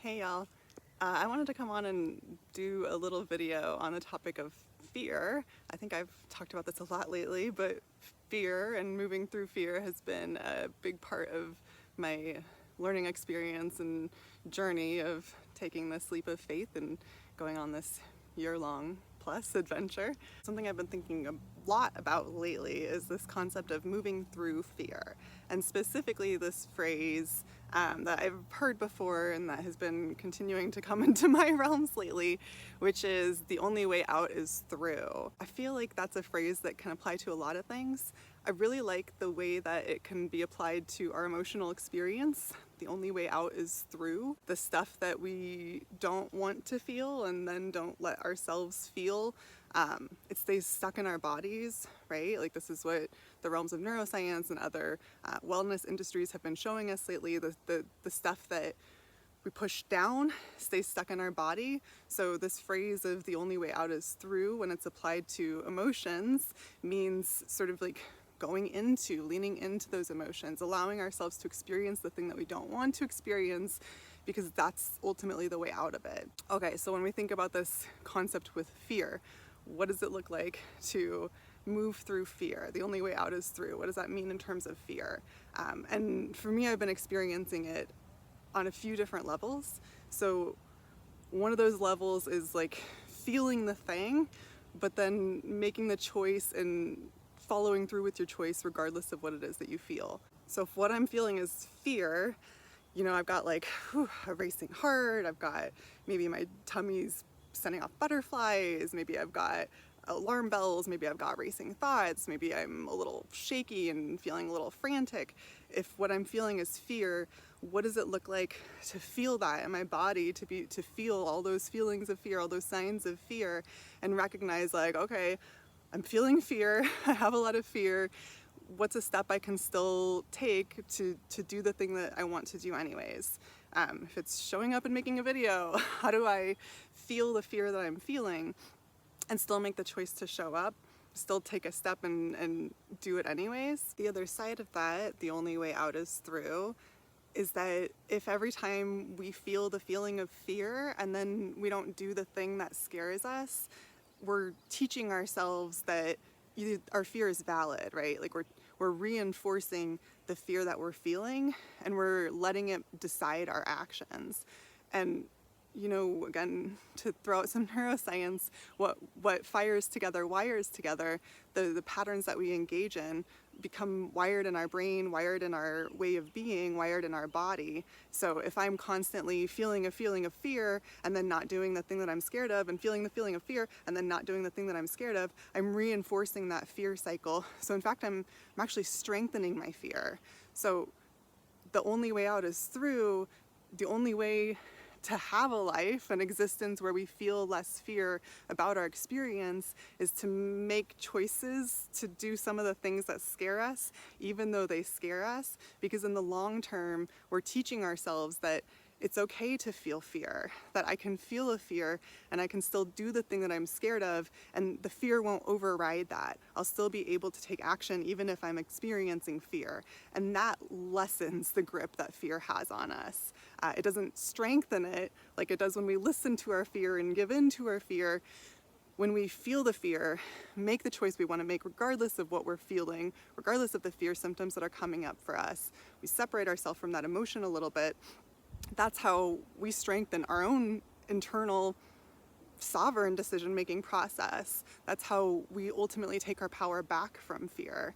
Hey y'all, I wanted to come on and do a little video on the topic of fear. I think I've talked about this a lot lately, but fear and moving through fear has been a big part of my learning experience and journey of taking this leap of faith and going on this year-long plus adventure. Something I've been thinking a lot about lately is this concept of moving through fear, and specifically this phrase that I've heard before and that has been continuing to come into my realms lately, which is the only way out is through. I feel like that's a phrase that can apply to a lot of things. I really like the way that it can be applied to our emotional experience. The only way out is through the stuff that we don't want to feel and then don't let ourselves feel. It stays stuck in our bodies, right? Like, this is what the realms of neuroscience and other wellness industries have been showing us lately. The stuff that we push down stays stuck in our body. So this phrase of the only way out is through, when it's applied to emotions, means sort of like leaning into those emotions, allowing ourselves to experience the thing that we don't want to experience, because that's ultimately the way out of it. Okay, so when we think about this concept with fear, what does it look like to move through fear? The only way out is through. What does that mean in terms of fear? And for me, I've been experiencing it on a few different levels. So one of those levels is like feeling the thing, but then making the choice and following through with your choice regardless of what it is that you feel. So if what I'm feeling is fear, you know, I've got like a racing heart, I've got maybe my tummy's sending off butterflies, maybe I've got alarm bells, maybe I've got racing thoughts, maybe I'm a little shaky and feeling a little frantic. If what I'm feeling is fear, what does it look like to feel that in my body, to feel all those feelings of fear, all those signs of fear, and recognize like, okay, I'm feeling fear, I have a lot of fear. What's a step I can still take to do the thing that I want to do anyways? If it's showing up and making a video, how do I feel the fear that I'm feeling and still make the choice to show up, still take a step and do it anyways? The other side of that, the only way out is through, is that if every time we feel the feeling of fear and then we don't do the thing that scares us, we're teaching ourselves that our fear is valid, right? Like we're reinforcing the fear that we're feeling, and we're letting it decide our actions. And you know, again, to throw out some neuroscience, what fires together wires together. The patterns that we engage in become wired in our brain, wired in our way of being, wired in our body. So if I'm constantly feeling a feeling of fear and then not doing the thing that I'm scared of, and feeling the feeling of fear and then not doing the thing that I'm scared of, I'm reinforcing that fear cycle. So in fact, I'm actually strengthening my fear. So the only way out is through. The only way to have a life, an existence where we feel less fear about our experience, is to make choices to do some of the things that scare us, even though they scare us, because in the long term, we're teaching ourselves that it's okay to feel fear, that I can feel a fear and I can still do the thing that I'm scared of, and the fear won't override that. I'll still be able to take action even if I'm experiencing fear. And that lessens the grip that fear has on us. It doesn't strengthen it like it does when we listen to our fear and give in to our fear. When we feel the fear, make the choice we want to make regardless of what we're feeling, regardless of the fear symptoms that are coming up for us. We separate ourselves from that emotion a little bit. That's how we strengthen our own internal sovereign decision-making process. That's how we ultimately take our power back from fear.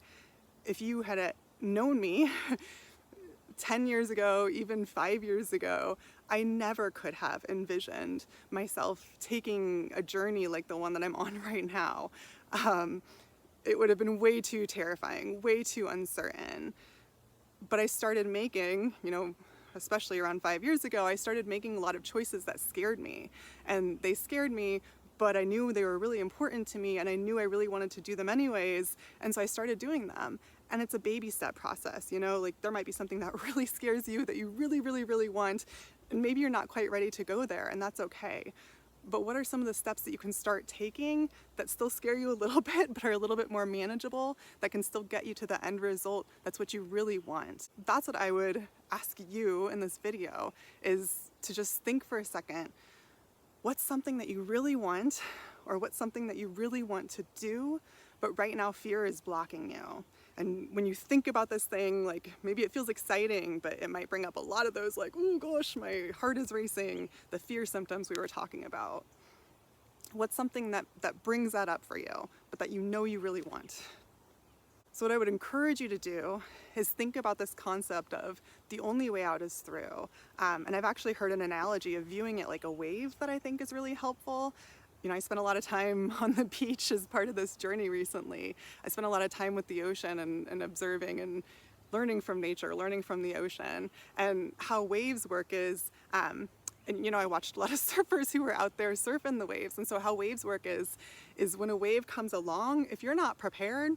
If you had known me 10 years ago, even 5 years ago, I never could have envisioned myself taking a journey like the one that I'm on right now. It would have been way too terrifying, way too uncertain. But I started making, especially around 5 years ago, I started making a lot of choices that scared me. And they scared me, but I knew they were really important to me, and I knew I really wanted to do them anyways. And so I started doing them. And it's a baby step process, like there might be something that really scares you that you really, really, really want, and maybe you're not quite ready to go there, and that's okay. But what are some of the steps that you can start taking that still scare you a little bit, but are a little bit more manageable, that can still get you to the end result that's what you really want? That's what I would ask you in this video, is to just think for a second, what's something that you really want, or what's something that you really want to do, but right now fear is blocking you. And when you think about this thing, like maybe it feels exciting, but it might bring up a lot of those like, oh gosh, my heart is racing, the fear symptoms we were talking about. What's something that brings that up for you, but that you know you really want? So what I would encourage you to do is think about this concept of the only way out is through. And I've actually heard an analogy of viewing it like a wave that I think is really helpful. You know, I spent a lot of time on the beach as part of this journey recently. I spent a lot of time with the ocean and observing and learning from nature, learning from the ocean. And how waves work is, and you know, I watched a lot of surfers who were out there surfing the waves. And so how waves work is when a wave comes along, if you're not prepared,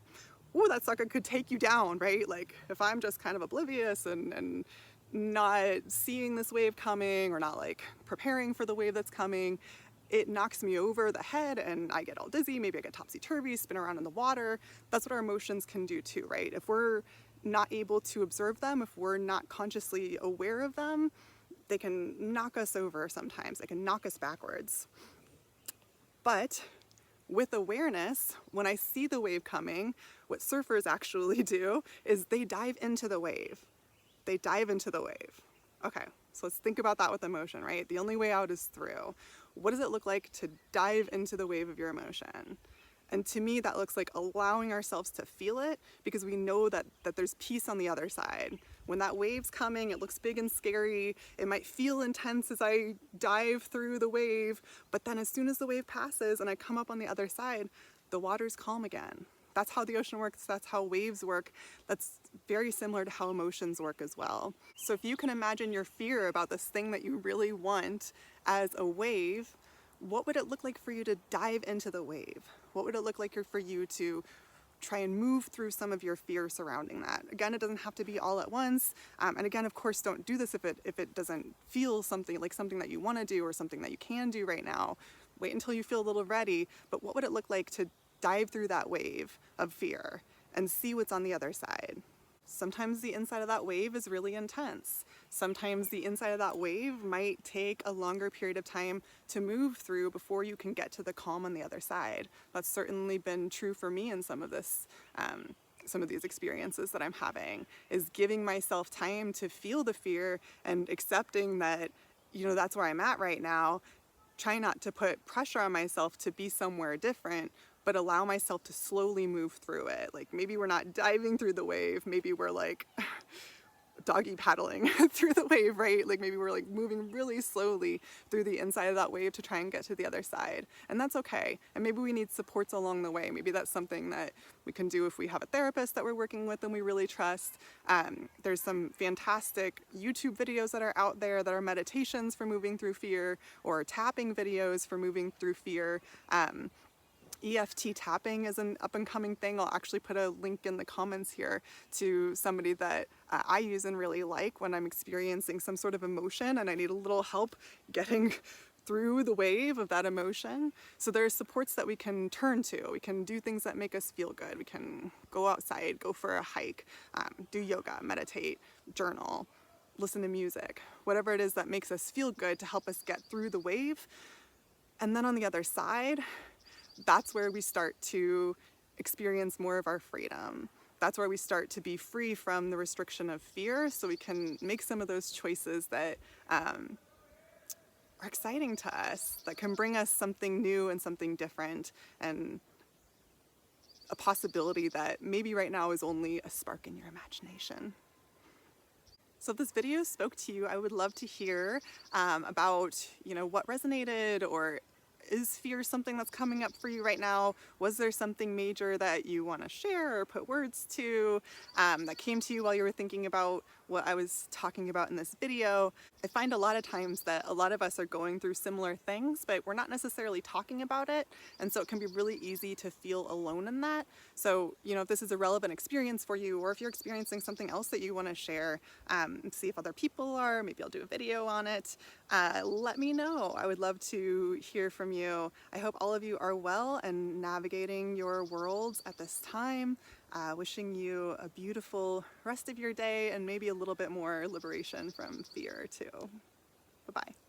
ooh, that sucker could take you down, right? Like if I'm just kind of oblivious and not seeing this wave coming, or not like preparing for the wave that's coming, it knocks me over the head and I get all dizzy, maybe I get topsy-turvy, spin around in the water. That's what our emotions can do too, right? If we're not able to observe them, if we're not consciously aware of them, they can knock us over sometimes. They can knock us backwards. But with awareness, when I see the wave coming, what surfers actually do is they dive into the wave. They dive into the wave. Okay, so let's think about that with emotion, right? The only way out is through. What does it look like to dive into the wave of your emotion? And to me, that looks like allowing ourselves to feel it, because we know that there's peace on the other side. When that wave's coming, it looks big and scary. It might feel intense as I dive through the wave, but then as soon as the wave passes and I come up on the other side, the water's calm again. That's how the ocean works. That's how waves work. That's very similar to how emotions work as well. So if you can imagine your fear about this thing that you really want as a wave, what would it look like for you to dive into the wave? What would it look like for you to try and move through some of your fear surrounding that? Again, it doesn't have to be all at once. And again, of course, don't do this if it doesn't feel something that you want to do or something that you can do right now. Wait until you feel a little ready. But what would it look like to dive through that wave of fear and see what's on the other side? Sometimes the inside of that wave is really intense. Sometimes the inside of that wave might take a longer period of time to move through before you can get to the calm on the other side. That's certainly been true for me in some of these experiences that I'm having, is giving myself time to feel the fear and accepting that, you know, that's where I'm at right now. Try not to put pressure on myself to be somewhere different, but allow myself to slowly move through it. Like maybe we're not diving through the wave, maybe we're like doggy paddling through the wave, right? Like maybe we're like moving really slowly through the inside of that wave to try and get to the other side. And that's okay. And maybe we need supports along the way. Maybe that's something that we can do if we have a therapist that we're working with and we really trust. There's some fantastic YouTube videos that are out there that are meditations for moving through fear, or tapping videos for moving through fear. EFT tapping is an up-and-coming thing. I'll actually put a link in the comments here to somebody that I use and really like when I'm experiencing some sort of emotion and I need a little help getting through the wave of that emotion. So there are supports that we can turn to. We can do things that make us feel good. We can go outside, go for a hike, do yoga, meditate, journal, listen to music, whatever it is that makes us feel good to help us get through the wave. And then on the other side, that's where we start to experience more of our freedom. That's where we start to be free from the restriction of fear, so we can make some of those choices that are exciting to us, that can bring us something new and something different, and a possibility that maybe right now is only a spark in your imagination. So if this video spoke to you, I would love to hear about, you know, what resonated, or is fear something that's coming up for you right now? Was there something major that you want to share or put words to that came to you while you were thinking about what I was talking about in this video? I find a lot of times that a lot of us are going through similar things, but we're not necessarily talking about it. And so it can be really easy to feel alone in that. So, you know, if this is a relevant experience for you, or if you're experiencing something else that you want to share, see if other people are, maybe I'll do a video on it. Let me know. I would love to hear from you. I hope all of you are well and navigating your worlds at this time. Wishing you a beautiful rest of your day, and maybe a little bit more liberation from fear too. Bye-bye. Bye-bye.